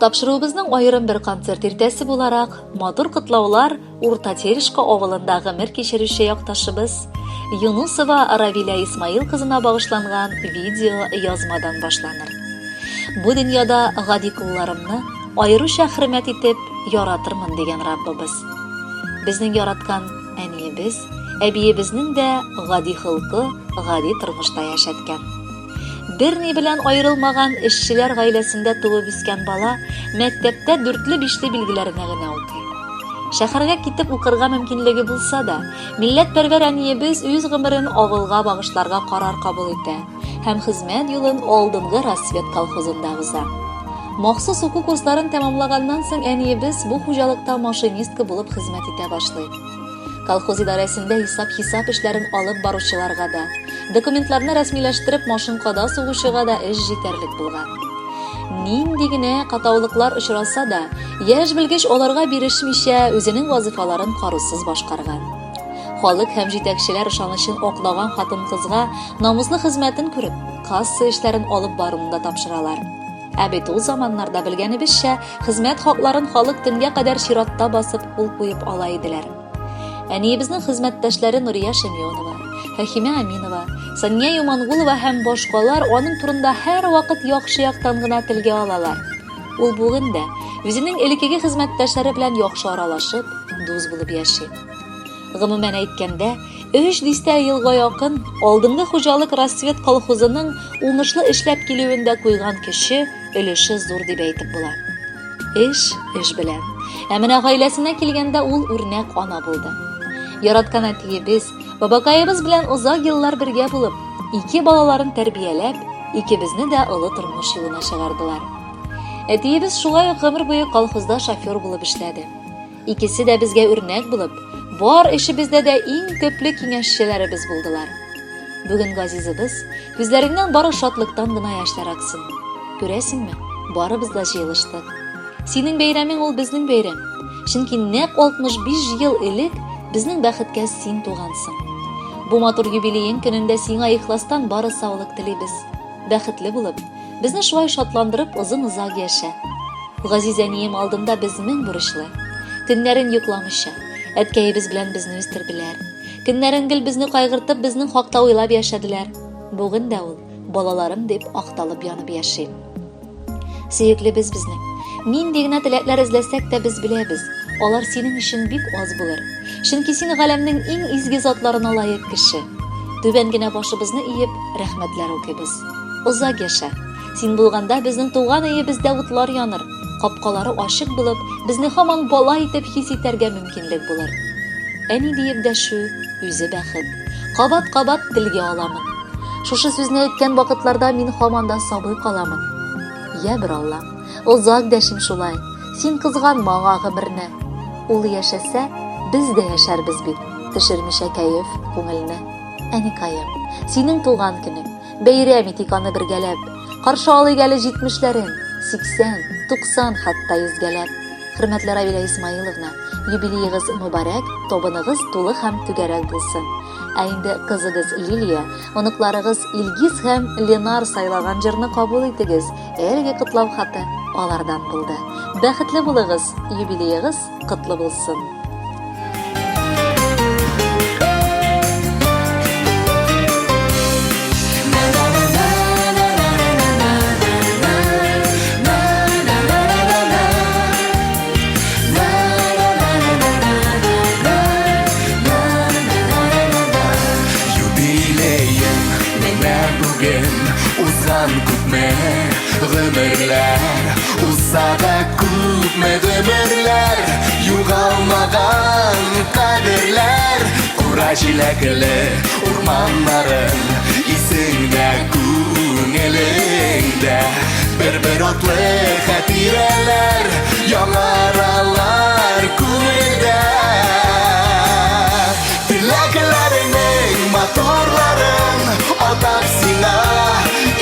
тапшыруыбызның айрым бер концерт иртәсе буларак матур котлаулар Урта Терешка авылында гомер кичерүче якташыбыз Юнусова Равилә Исмаил кызына багышланган видео язмадан башланыр. Бу дөньяда гади кулларымны айрыша хөрмәт итеп яратырмын дигән Раббыбыз. Безнең яраткан әниебез, әбиебезнең дә гади хылкы, гади тормышта яшәткән. Берни белән айрылмаган эшчеләр гаиләсендә туып үскән бала мәктәптә 4-5 билгеләренә генә укый. Шәһәргә китеп укырга мөмкинлеге булса да, милләтпәрвәр әниебез үз гомерен авылга багышларга карар кабул итә һәм хезмәт юлын алдынгы Рассвет колхозында уза. Махсус уку курсларын тәмамлаганнан соң әниебез бу хуҗалыкта машинистка булып хезмәт итә башлый. Колхоз идарәсендә хисап эшләрен алып баручыларга да, документларны рәсмиләштереп машинкада сугучыга да эш җитәрлек булган. Нинди генә катаулыклар очраса да, яшь белгеч аларга бирешмичә үзенең вазифаларын карусыз башкарган. Халык һәм җитәкчеләр ышанычын аклаган хатын-кызга намуслы хезмәтен күреп, касса эшләрен алып баруны да тапшыралар. Ә бит ул заманнарда белгәнебезчә, хезмәт хакларын халык төнгә кадәр чиратта басып кул куеп ала иделәр. Әниебезнең хезмәттәшләре Нурия Шәмионова, Фәхимә Аминова, Сания Юмангулова һәм башкалар аның турында һәр вакыт яхшы яктан гына телгә алалар. Ул бүген дә үзенең элеккеге хезмәттәшләре белән яхшы аралашып, дус булып яши. Гомумән әйткәндә, 3 елга якын алдынгы хуҗалык Рассвет колхозының уңышлы эшләп килүендә куйган кеше өлеше зур дип әйтеп була. Эш белән. Ә менә гаиләсенә килгәндә ул үрнәк ана булды. Яраткан әтиебез, бабакаебыз белән озак еллар бергә булып, 2 балаларын тәрбияләп, икебезне дә олы тормыш юлына чыгардылар. Әтиебез шулай ук гомер буе колхозда шофер булып эшләде. Икесе дә безгә үрнәк булып, бар эшебездә дә иң көпле киңәшчеләребез булдылар. Бүген газизыбыз күзләреннән бары шатлыктан гына яшьләр аксын. Күрәсеңме, барыбыз да җыелыштык. Синең бәйрәмең ул безнең бәйрәм. Чөнки нәкъ 65 ел элек безнең бәхеткә син тугансың. Бу матур юбилейң көнендә сиңа ихластан бары саулык телибез. Бәхетле булып, безне шулай шатландырып озын-озак яшә. Газиз әнием алдында без мең бурычлы. Төннәрен йокламыйча, әткәебез белән безне үстерделәр. Көннәрен гел безне кайгыртып, безнең хакта уйлап яшәделәр. Бүген дә ул балаларым дип акталып янып яши. Сөеклебез безнең. Нинди генә теләкләр эзләсәк тә без беләбез. Алар синең өчен бик аз булыр. Чөнки син галәмнең иң изге затларына лаек кеше. Түбән генә башыбызны иеп, рәхмәтләр укыйбыз. Озак яшә. Син булганда безнең туган өебездә утлар яныр. Капкалары ачык булып, безне һаман бала итеп хис итәргә мөмкинлек булыр. Әни диеп дәшү үзе бәхет. Кабат-кабат телгә аламын. Шушы сүзне әйткән вакытларда мин һаман да сабый каламын. Я бер Алла, озак дәшим шулай. Син кызганма аңа гомерне. Ул яшәсә, без дә яшәрбез бит. Төшермичә кәеф күңелне. Әникаем, синең туган көнең. Бәйрәм итик аны бергәләп. Каршы алыйк әле 70-ләрен, 80, 90 хәтта 100-гәләп. Хөрмәтле Равилә Исмаиловна, юбилейгыз мөбарәк, тобыныгыз тулы һәм түгәрәк булсын. Ә инде кызыгыз Лилия, оныкларыгыз Илгиз һәм Ленар сайлаган җырны кабул итегез. Әлеге котлау хаты алардан булды. Бәхетле булыгыз, юбилейгыз котлы булсын. Гомерләр, узада күпме гомерләр, югалмаган кадерләр, кура җиләкле урманнарын, исеңдә күңелеңдә, бер атлы хатирәләр, яңаралар күңелдә. Теләкләреңнең матурларын атап сиңа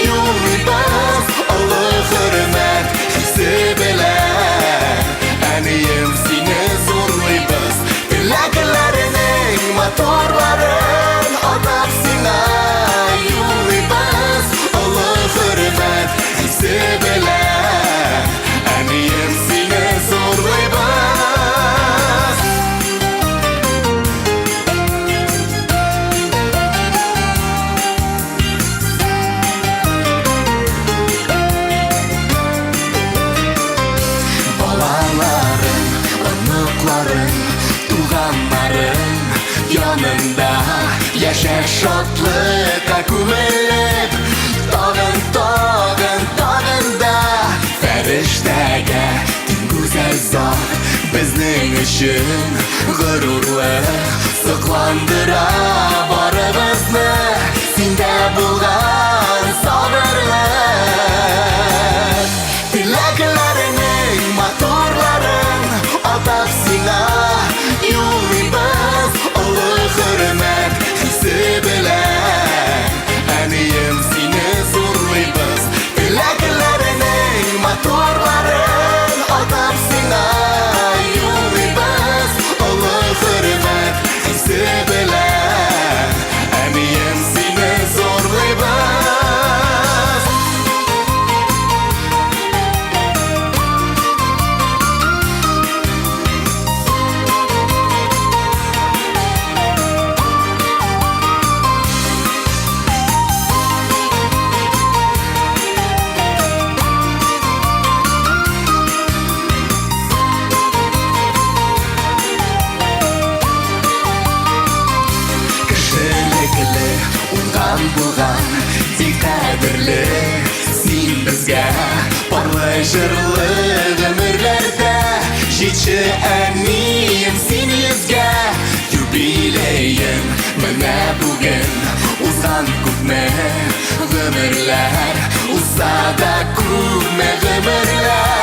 юлыбыз, олы хөрмәт хисе белән. Әнием, сине зурлыйбыз, теләкләреңнең матурларын атап сиңа юлыбыз, олы хөрмәт хисе белән. Әнием, Янында яшәр шатлыкка күмелеп, тагын да фәрештәгә тиң гүзәл зат безнең өчен горурлы сокландыра барыбызны синдә булган сабырлык. Теләкләрнең матурларын атап сиңа юллыйбыз олы хөрмәт хисе белән. Әнием, сине зурлыйбыз. Теләкләрнең матурларын атап сиңа юллыйбыз олы хөрмәт хисе белән. Әнием, сине зурлыйбыз. Кешелекле уңган булган бик кадерле син безгә парлы җырлы гомерләрдә җитче әнием син йөзгә юбилеем менә бүген узган күпме гомерләр узса да күпме гомерләр